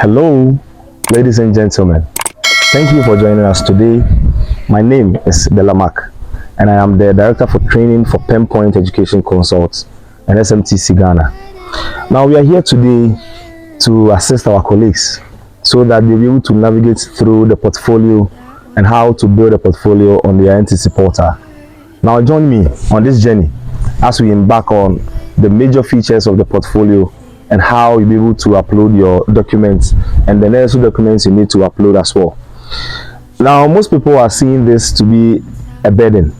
Hello, ladies and gentlemen. Thank you for joining us today. My name is Delamak, and I am the Director for Training for Pinpoint Education Consults and SMTC Ghana. Now, we are here today to assist our colleagues so that they'll be able to navigate through the portfolio and how to build a portfolio on the NTC portal. Now, join me on this journey as we embark on the major features of the portfolio and how you'll be able to upload your documents and the necessary documents you need to upload as well. Now, most people are seeing this to be a burden,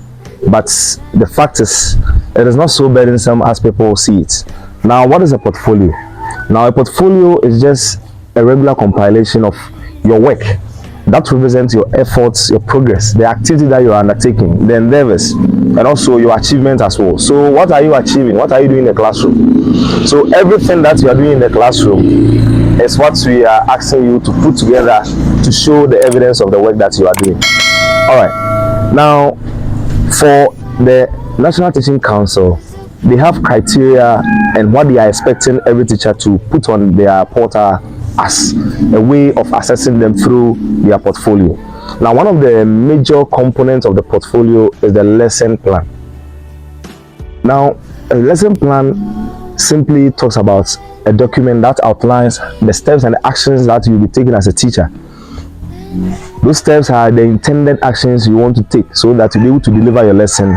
but the fact is, it is not so burdensome as people see it. Now, what is a portfolio? Now, a portfolio is just a regular compilation of your work that represents your efforts, your progress, the activity that you are undertaking, the endeavors, and also your achievements as well. So what are you achieving? What are you doing in the classroom? So everything that you are doing in the classroom is what we are asking you to put together to show the evidence of the work that you are doing. All right. Now, for the National Teaching Council, they have criteria and what they are expecting every teacher to put on their portal as a way of assessing them through their portfolio. Now, one of the major components of the portfolio is the lesson plan. Now, a lesson plan simply talks about a document that outlines the steps and the actions that you'll be taking as a teacher. Those steps are the intended actions you want to take so that you'll be able to deliver your lesson,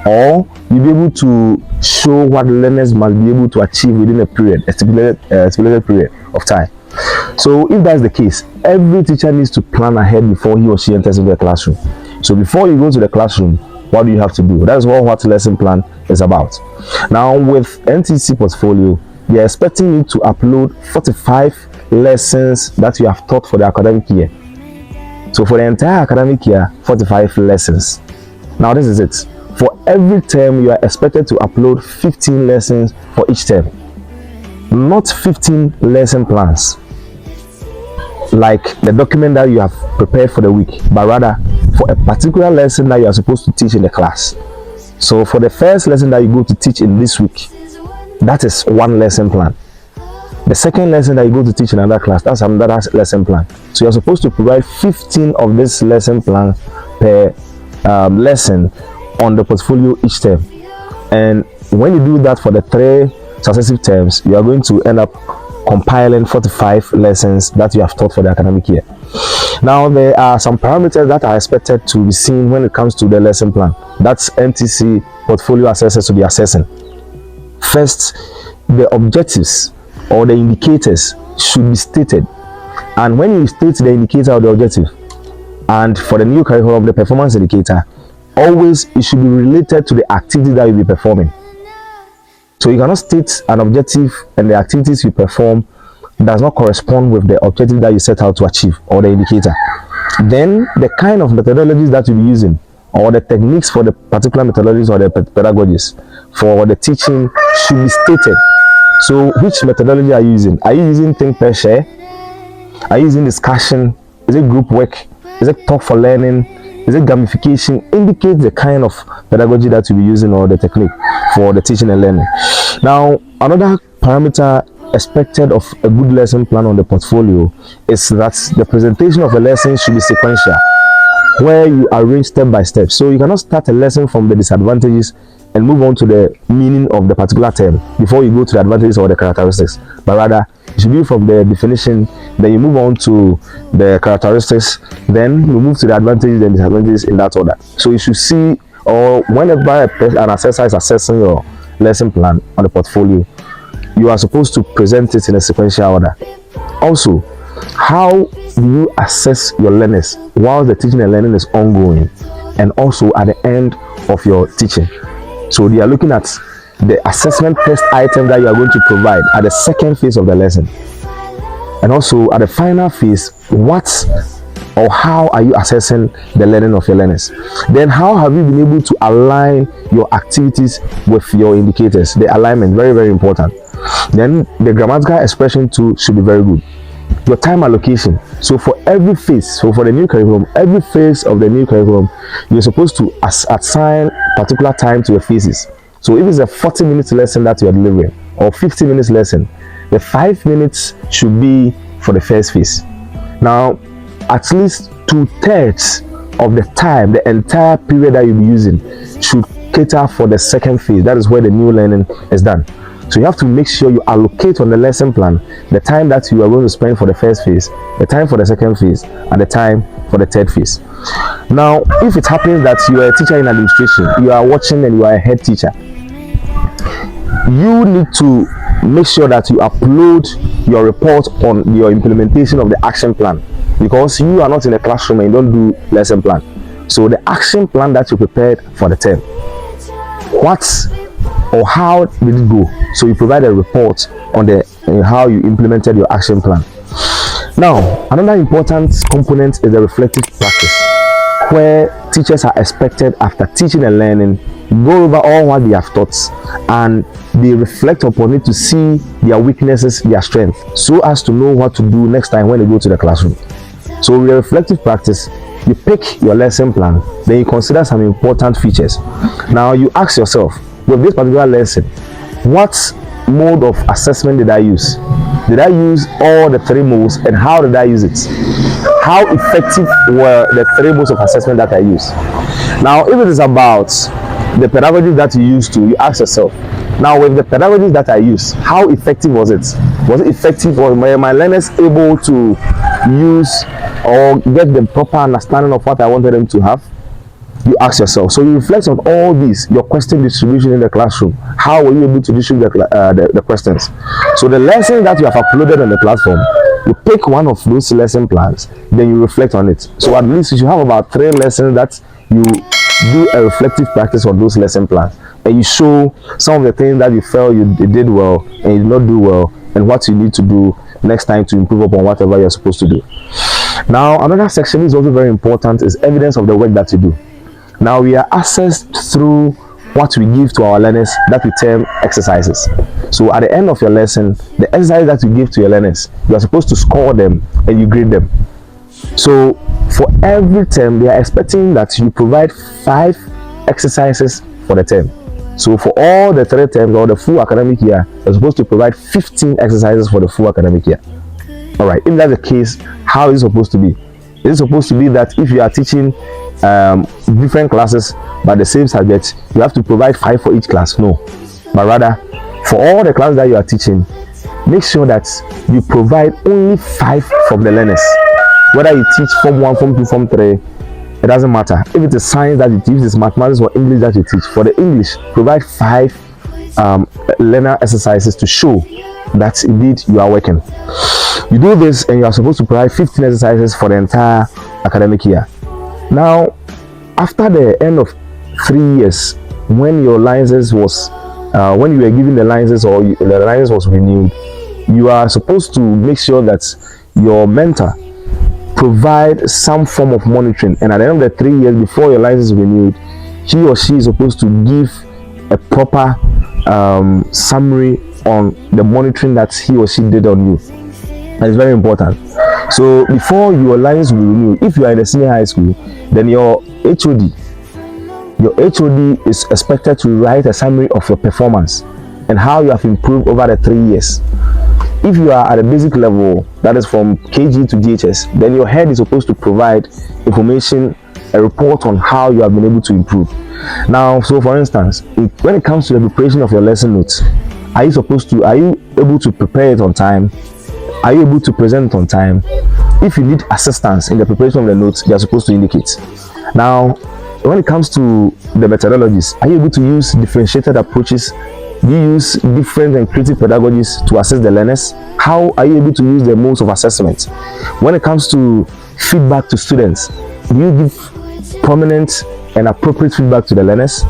or you'll be able to show what learners must be able to achieve within a period, a stipulated period of time. So if that's the case, every teacher needs to plan ahead before he or she enters into the classroom. So before you go to the classroom, what do you have to do? That's what lesson plan is about. Now, with NTC portfolio, they are expecting you to upload 45 lessons that you have taught for the academic year. So for the entire academic year, 45 lessons. Now, this is it. For every term, you are expected to upload 15 lessons for each term. Not 15 lesson plans like the document that you have prepared for the week, but rather for a particular lesson that you are supposed to teach in the class. So for the first lesson that you go to teach in this week, that is one lesson plan. The second lesson that you go to teach in another class, that's another lesson plan. So you're supposed to provide 15 of this lesson plan per lesson on the portfolio each term. And when you do that for the 3 successive terms, you are going to end up compiling 45 lessons that you have taught for the academic year. Now, there are some parameters that are expected to be seen when it comes to the lesson plan. That's NTC portfolio assessors to be assessing. First, the objectives or the indicators should be stated. And when you state the indicator or the objective, and for the new curriculum, the performance indicator, always it should be related to the activity that you'll be performing. So you cannot state an objective and the activities you perform does not correspond with the objective that you set out to achieve or the indicator. Then the kind of methodologies that you'll be using or the techniques for the particular methodologies or the pedagogies for the teaching should be stated. So which methodology are you using? Are you using think, pair, share? Are you using discussion? Is it group work? Is it talk for learning? Is it gamification? Indicate the kind of pedagogy that you'll be using or the technique for the teaching and learning. Now, another parameter expected of a good lesson plan on the portfolio is that the presentation of a lesson should be sequential, where you arrange step by step. So you cannot start a lesson from the disadvantages and move on to the meaning of the particular term before you go to the advantages or the characteristics, but rather it should be from the definition, then you move on to the characteristics, then you move to the advantages and disadvantages in that order. So you should see, or whenever an assessor is assessing your lesson plan on the portfolio, you are supposed to present it in a sequential order. Also, how do you assess your learners while the teaching and learning is ongoing, and also at the end of your teaching? So they are looking at the assessment test item that you are going to provide at the second phase of the lesson, and also at the final phase, what or how are you assessing the learning of your learners? Then how have you been able to align your activities with your indicators? The alignment, very, very important. Then the grammatical expression too should be very good. Your time allocation. So for every phase, so for the new curriculum, every phase of the new curriculum, you're supposed to assign particular time to your phases. So if it's a 40-minute lesson that you're delivering or 50 minutes lesson, the 5 minutes should be for the first phase. Now, at least 2/3 of the time, the entire period that you'll be using should cater for the second phase. That is where the new learning is done. So you have to make sure you allocate on the lesson plan the time that you are going to spend for the first phase, the time for the second phase, and the time for the third phase. Now, if it happens that you are a teacher in administration, you are watching and you are a head teacher, you need to make sure that you upload your report on your implementation of the action plan, because you are not in the classroom and you don't do lesson plan. So the action plan that you prepared for the term, what or how did it go? So you provide a report on the how you implemented your action plan. Now, another important component is the reflective practice, where teachers are expected, after teaching and learning, go over all what they have taught and they reflect upon it to see their weaknesses, their strengths, so as to know what to do next time when they go to the classroom. So with a reflective practice, you pick your lesson plan, then you consider some important features. Now you ask yourself, with this particular lesson, what mode of assessment did I use? Did I use all the 3 modes, and how did I use it? How effective were the 3 modes of assessment that I used? Now, if it is about the pedagogy that you used to, you ask yourself, now with the pedagogy that I used, how effective was it? Was it effective? Were my learners able to use or get the proper understanding of what I wanted them to have? You ask yourself. So you reflect on all these, your question distribution in the classroom. How were you able to distribute the questions? So the lesson that you have uploaded on the platform, you pick one of those lesson plans, then you reflect on it. So at least you should have about 3 lessons that you do a reflective practice on those lesson plans, and you show some of the things that you felt you did well and you did not do well, and what you need to do next time to improve upon whatever you're supposed to do. Now, another section is also very important, is evidence of the work that you do. Now, we are assessed through what we give to our learners that we term exercises. So at the end of your lesson, the exercise that you give to your learners, you are supposed to score them and you grade them. So for every term, they are expecting that you provide 5 exercises for the term. So for all the 3 terms or the full academic year, you're supposed to provide 15 exercises for the full academic year. All right, if that's the case, how is it supposed to be? Is it supposed to be that if you are teaching different classes but the same subject, you have to provide 5 for each class? No, but rather for all the classes that you are teaching, make sure that you provide only 5 from the learners. Whether you teach Form 1, Form 2, Form 3, it doesn't matter. If it is science that you teach, if it's mathematics or English that you teach, for the English, provide 5 learner exercises to show that indeed you are working. You do this and you are supposed to provide 15 exercises for the entire academic year. Now, after the end of 3 years, when your license was, when you were given the license or the license was renewed, you are supposed to make sure that your mentor provide some form of monitoring, and at the end of the 3 years before your license is renewed, he or she is supposed to give a proper summary on the monitoring that he or she did on you. That is very important. So before your license will be renewed, if you are in a senior high school, then your HOD is expected to write a summary of your performance and how you have improved over the 3 years. If you are at a basic level, that is from KG to GHS, then your head is supposed to provide information, a report on how you have been able to improve. Now, so for instance, when it comes to the preparation of your lesson notes, are you able to prepare it on time? Are you able to present it on time? If you need assistance in the preparation of the notes, you are supposed to indicate. Now, when it comes to the methodologies, are you able to use differentiated approaches? Do you use different and creative pedagogies to assess the learners? How are you able to use the modes of assessment? When it comes to feedback to students, do you give prominent and appropriate feedback to the learners?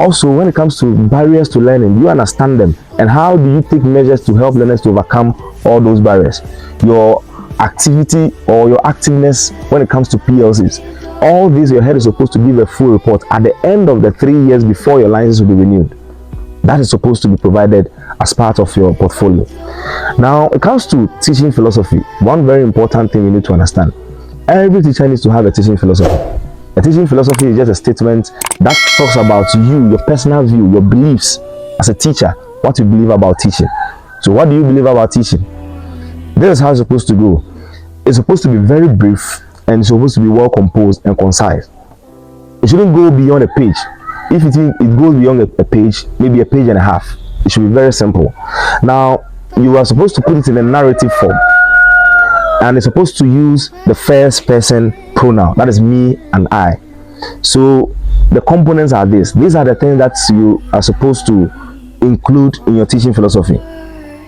Also, when it comes to barriers to learning, do you understand them? And how do you take measures to help learners to overcome all those barriers? Your activity or your activeness when it comes to PLCs. All these, your head is supposed to give a full report at the end of the 3 years before your license will be renewed. That is supposed to be provided as part of your portfolio. Now, it comes to teaching philosophy. One very important thing you need to understand. Every teacher needs to have a teaching philosophy. A teaching philosophy is just a statement that talks about you, your personal view, your beliefs as a teacher, what you believe about teaching. So what do you believe about teaching? This is how it's supposed to go. It's supposed to be very brief and it's supposed to be well composed and concise. It shouldn't go beyond a page. If it goes beyond a page, maybe a page and a half, it should be very simple. Now, you are supposed to put it in a narrative form, and it's supposed to use the first person pronoun, that is me and I. So the components are this. These are the things that you are supposed to include in your teaching philosophy.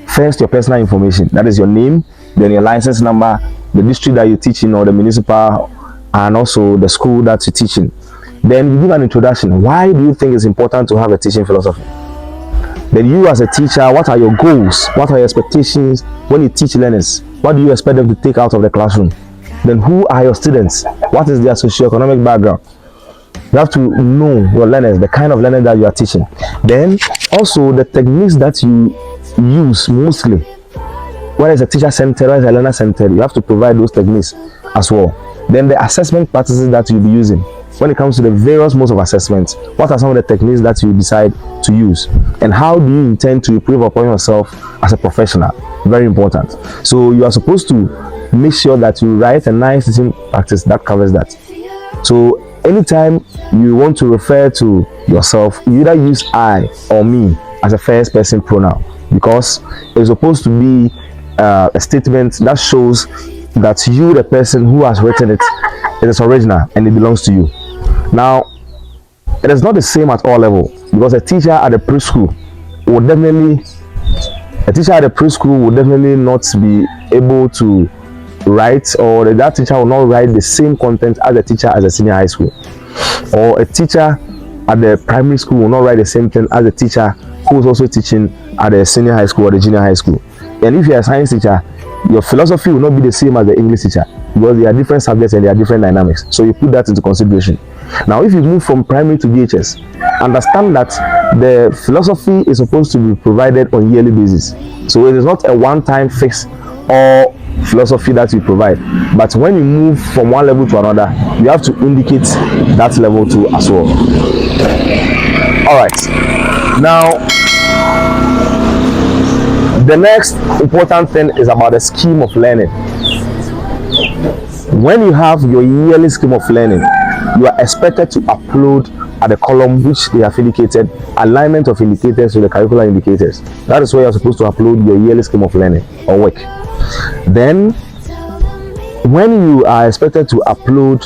First, your personal information, that is your name, then your license number, the district that you teach in, or the municipal, and also the school that you teach in. Then you give an introduction. Why do you think it's important to have a teaching philosophy? Then you as a teacher, what are your goals? What are your expectations when you teach learners? What do you expect them to take out of the classroom? Then who are your students? What is their socioeconomic background? You have to know your learners, the kind of learning that you are teaching. Then also the techniques that you use mostly. Whether it's a teacher-centered or a learner-centered, you have to provide those techniques as well. Then the assessment practices that you'll be using. When it comes to the various modes of assessment, what are some of the techniques that you decide to use? And how do you intend to improve upon yourself as a professional? Very important. So you are supposed to make sure that you write a nice teaching practice that covers that. So anytime you want to refer to yourself, you either use I or me as a first person pronoun, because it's supposed to be a statement that shows that you, the person who has written it, it is original and it belongs to you. Now, it is not the same at all level, because a teacher at the preschool would definitely not be able to write, or that teacher will not write the same content as a teacher at the senior high school, or a teacher at the primary school will not write the same thing as a teacher who is also teaching at the senior high school or the junior high school. And if you're a science teacher, your philosophy will not be the same as the English teacher, because they are different subjects and they are different dynamics. So you put that into consideration. Now, if you move from primary to VHS, understand that the philosophy is supposed to be provided on yearly basis. So it is not a one-time fix or philosophy that you provide, but when you move from one level to another, you have to indicate that level too as well. All right. Now, the next important thing is about the scheme of learning. When you have your yearly scheme of learning, you are expected to upload at the column which they have indicated alignment of indicators to the curricular indicators. That is where you are supposed to upload your yearly scheme of learning or work. Then, when you are expected to upload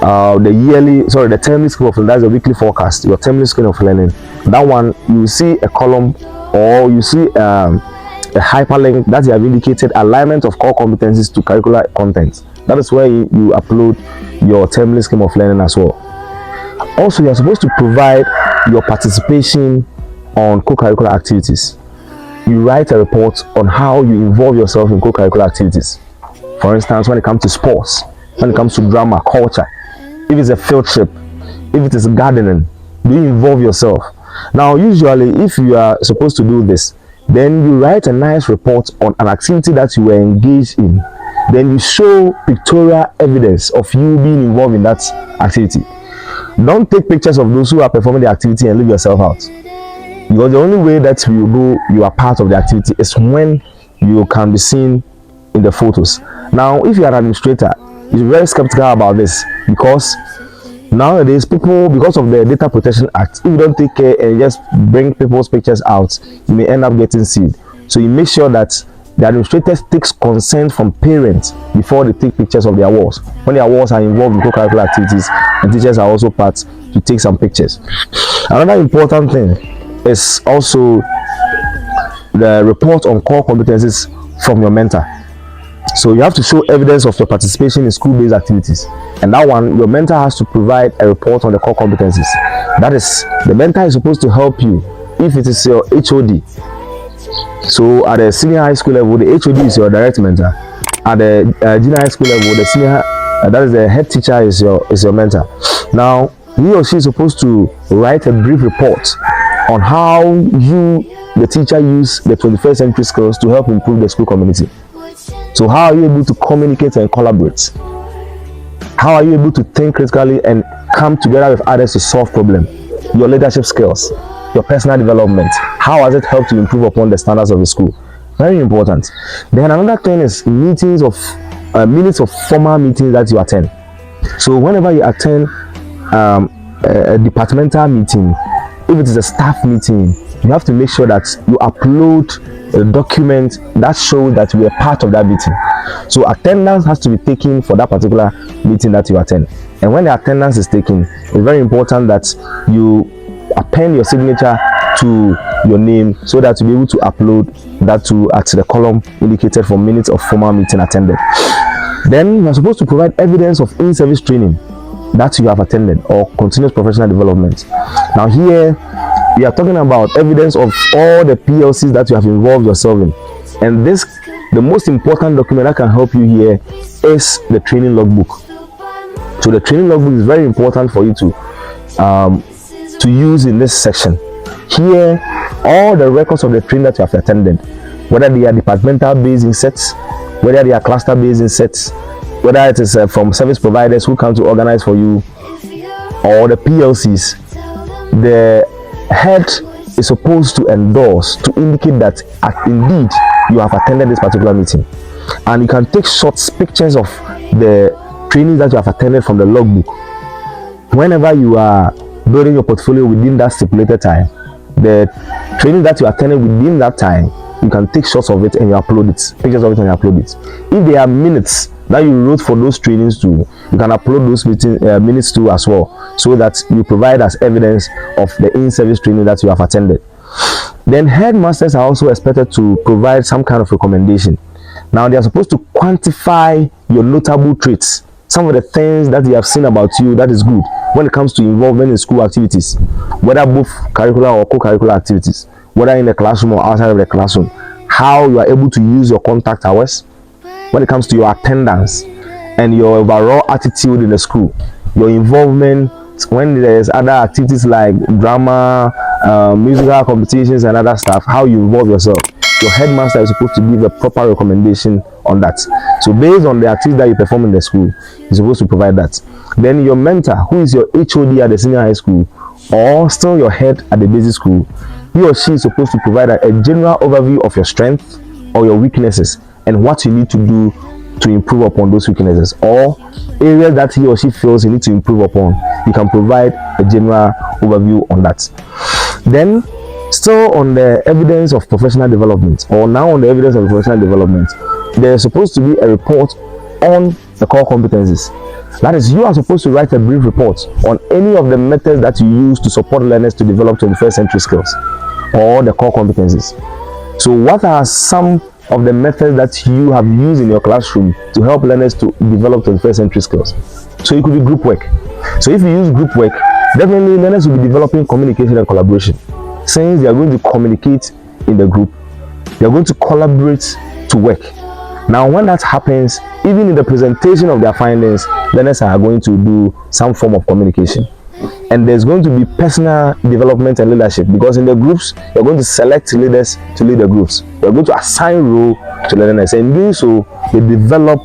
the termly scheme of learning, that's the weekly forecast, your termly scheme of learning, that one you will see a column, or you see a hyperlink that you have indicated alignment of core competencies to curricular content. That is where you upload your termly scheme of learning as well. Also, you are supposed to provide your participation on co-curricular activities. You write a report on how you involve yourself in co-curricular activities. For instance, when it comes to sports, when it comes to drama, culture, if it's a field trip, if it is gardening, do you involve yourself? Now, usually, if you are supposed to do this, then you write a nice report on an activity that you were engaged in. Then you show pictorial evidence of you being involved in that activity. Don't take pictures of those who are performing the activity and leave yourself out, because the only way that you are part of the activity is when you can be seen in the photos. Now, if you are an administrator, you're very skeptical about this, because nowadays people, because of the Data Protection Act, if you don't take care and just bring people's pictures out, you may end up getting sued. So you make sure that the administrators takes consent from parents before they take pictures of their walls. When their walls are involved in co-curricular activities, and teachers are also part to take some pictures. Another important thing is also the report on core competencies from your mentor. So you have to show evidence of your participation in school-based activities, and that one, your mentor has to provide a report on the core competencies. That is, the mentor is supposed to help you if it is your HOD. So at the senior high school level, the HOD is your direct mentor. At the junior high school level, the senior, that is the head teacher, is your mentor. Now, he or she is supposed to write a brief report on how you, the teacher, use the 21st century skills to help improve the school community. So how are you able to communicate and collaborate? How are you able to think critically and come together with others to solve problems? Your leadership skills, your personal development, how has it helped to improve upon the standards of the school? Very important. Then another thing is minutes of formal meetings that you attend. So whenever you attend a departmental meeting, if it is a staff meeting, you have to make sure that you upload a document that shows that you are part of that meeting. So attendance has to be taken for that particular meeting that you attend. And when the attendance is taken, it's very important that you append your signature to your name so that you'll be able to upload that to at the column indicated for minutes of formal meeting attended. Then you are supposed to provide evidence of in-service training that you have attended or continuous professional development. Now here we are talking about evidence of all the PLCs that you have involved yourself in, and the most important document that can help you here is the training logbook. So the training logbook is very important for you to use in this section. Here, all the records of the training that you have attended, whether they are departmental based in sets, whether they are cluster based in sets, whether it is from service providers who come to organize for you, or the PLCs, the head is supposed to endorse to indicate that indeed you have attended this particular meeting. And you can take short pictures of the trainings that you have attended from the logbook. Whenever you are building your portfolio within that stipulated time, the training that you attended within that time, you can take shots of it and you upload it, pictures of it and you upload it. If there are minutes that you wrote for those trainings too, you can upload those minutes too as well, so that you provide as evidence of the in-service training that you have attended. Then headmasters are also expected to provide some kind of recommendation. Now they are supposed to quantify your notable traits, some of the things that they have seen about you that is good when it comes to involvement in school activities, whether both curricular or co-curricular activities, whether in the classroom or outside of the classroom, how you are able to use your contact hours, when it comes to your attendance and your overall attitude in the school, your involvement when there's other activities like drama, musical competitions and other stuff, how you involve yourself. Your headmaster is supposed to give a proper recommendation on that. So based on the activities that you perform in the school, you're supposed to provide that. Then your mentor, who is your HOD at the senior high school or still your head at the basic school, he or she is supposed to provide a general overview of your strengths or your weaknesses and what you need to do to improve upon those weaknesses, or areas that he or she feels you need to improve upon. You can provide a general overview on that. Then still on the evidence of professional development, or now on the evidence of professional development, there is supposed to be a report on the core competencies. That is, you are supposed to write a brief report on any of the methods that you use to support learners to develop 21st century skills or the core competencies. So what are some of the methods that you have used in your classroom to help learners to develop 21st century skills? So it could be group work. So if you use group work, definitely learners will be developing communication and collaboration. Since they are going to communicate in the group, they are going to collaborate to work. Now when that happens, even in the presentation of their findings, learners are going to do some form of communication. And there's going to be personal development and leadership, because in the groups, you're going to select leaders to lead the groups. You're going to assign role to the learners, and in doing so, they develop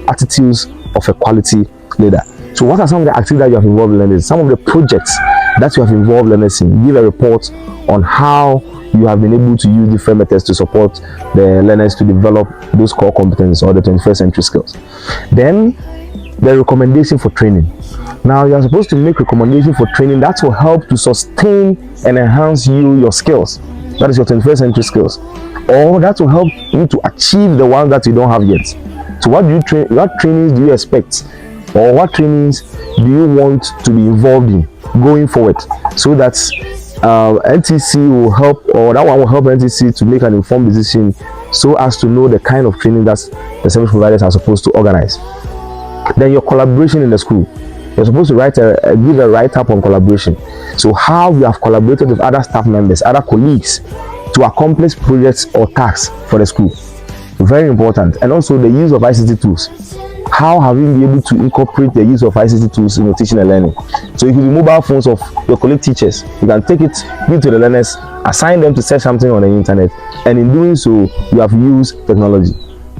attitudes of a quality leader. So what are some of the activities that you have involved learners? Some of the projects that you have involved learners in. Give a report on how you have been able to use different methods to support the learners to develop those core competencies or the 21st century skills. Then the recommendation for training. Now you are supposed to make recommendation for training that will help to sustain and enhance your skills. That is your 21st century skills, or that will help you to achieve the ones that you don't have yet. So what trainings do you expect, or what trainings do you want to be involved in going forward, so that NTC will help, or that one will help NTC to make an informed decision so as to know the kind of training that the service providers are supposed to organize. Then your collaboration in the school. You're supposed to give a write-up on collaboration. So how you have collaborated with other staff members, other colleagues to accomplish projects or tasks for the school. Very important. And also the use of ICT tools. How have you been able to incorporate the use of ICT tools in your teaching and learning? So it could be mobile phones of your colleague teachers. You can take it, give it to the learners, assign them to search something on the internet, and in doing so, you have used technology.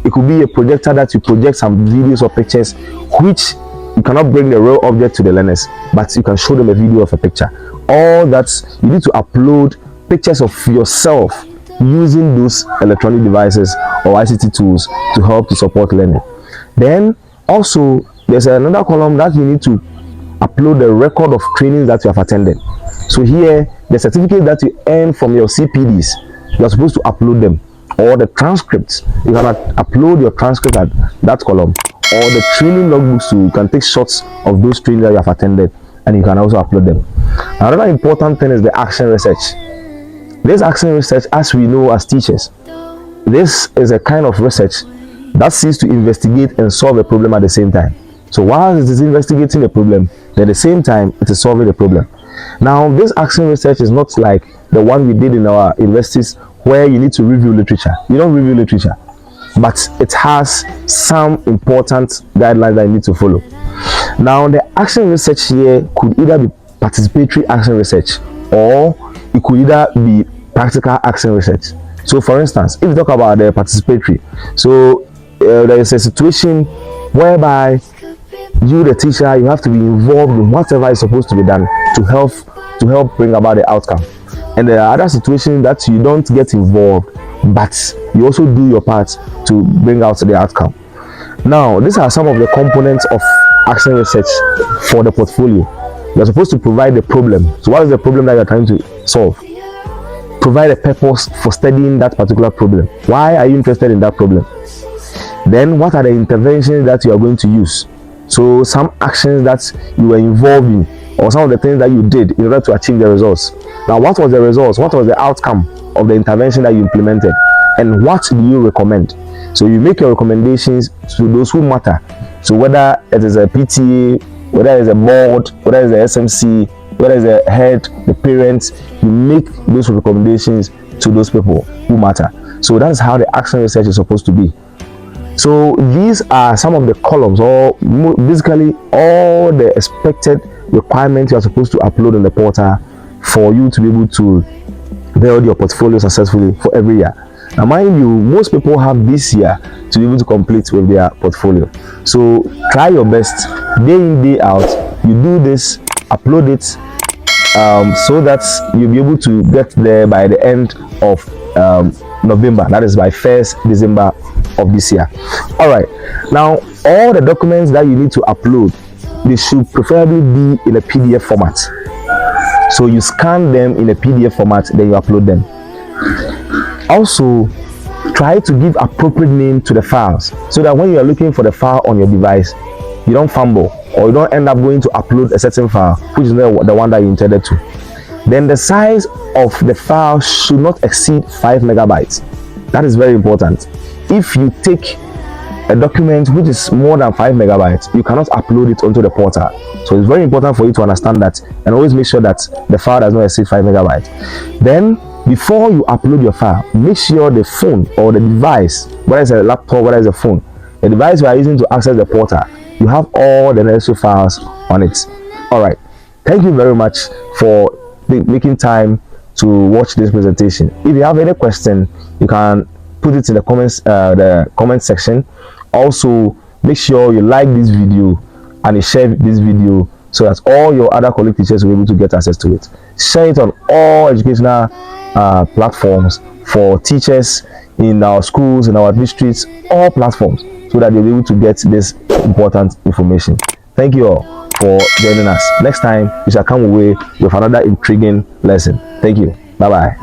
It could be a projector that you project some videos or pictures, which you cannot bring the real object to the learners, but you can show them a video of a picture. All that, you need to upload pictures of yourself using those electronic devices or ICT tools to help to support learning. Then also there's another column that you need to upload the record of trainings that you have attended. So here, the certificate that you earn from your CPDs, you're supposed to upload them, or the transcripts. You can upload your transcript at that column, or the training logbooks too. You can take shots of those trainings that you have attended, and you can also upload them. Another important thing is the action research. This action research, as we know as teachers, this is a kind of research that seeks to investigate and solve a problem at the same time. So while it is investigating a problem, at the same time it is solving a problem. Now this action research is not like the one we did in our universities where you need to review literature. You don't review literature, but it has some important guidelines that you need to follow. Now the action research here could either be participatory action research, or it could either be practical action research. So for instance, if you talk about the participatory, so there is a situation whereby you, the teacher, you have to be involved in whatever is supposed to be done to help bring about the outcome. And there are other situations that you don't get involved, but you also do your part to bring out the outcome. Now these are some of the components of action research for the portfolio. You're supposed to provide the problem. So what is the problem that you're trying to solve? Provide a purpose for studying that particular problem. Why are you interested in that problem? Then what are the interventions that you are going to use? So some actions that you were involved in, or some of the things that you did in order to achieve the results. Now what was the results? What was the outcome of the intervention that you implemented? And what do you recommend? So you make your recommendations to those who matter. So whether it is a PTA, whether it is a board, whether it is a SMC, whether it is a head, the parents, you make those recommendations to those people who matter. So that is how the action research is supposed to be. So these are some of the columns, or basically all the expected requirements you are supposed to upload in the portal for you to be able to build your portfolio successfully for every year. Now mind you, most people have this year to be able to complete with their portfolio. So try your best, day in, day out, you do this, upload it, so that you'll be able to get there by the end of November, that is by 1st December of this year. All right, now all the documents that you need to upload, they should preferably be in a PDF format. So you scan them in a PDF format, then you upload them. Also, try to give appropriate name to the files, so that when you are looking for the file on your device, you don't fumble, or you don't end up going to upload a certain file which is not the one that you intended to. Then the size of the file should not exceed 5 megabytes. That is very important. If you take a document which is more than 5 megabytes, you cannot upload it onto the portal. So it's very important for you to understand that, and always make sure that the file does not exceed 5 megabytes. Then before you upload your file, make sure the phone or the device, whether it's a laptop, whether it's a phone, the device you are using to access the portal, you have all the necessary files on it. All right, thank you very much for making time to watch this presentation. If you have any question, you can put it in the comment section. Also, make sure you like this video and you share this video so that all your other colleague teachers will be able to get access to it. Share it on all educational platforms for teachers in our schools, in our districts, all platforms, so that they'll be able to get this important information. Thank you all for joining us. Next time, we shall come away with another intriguing lesson. Thank you. Bye-bye.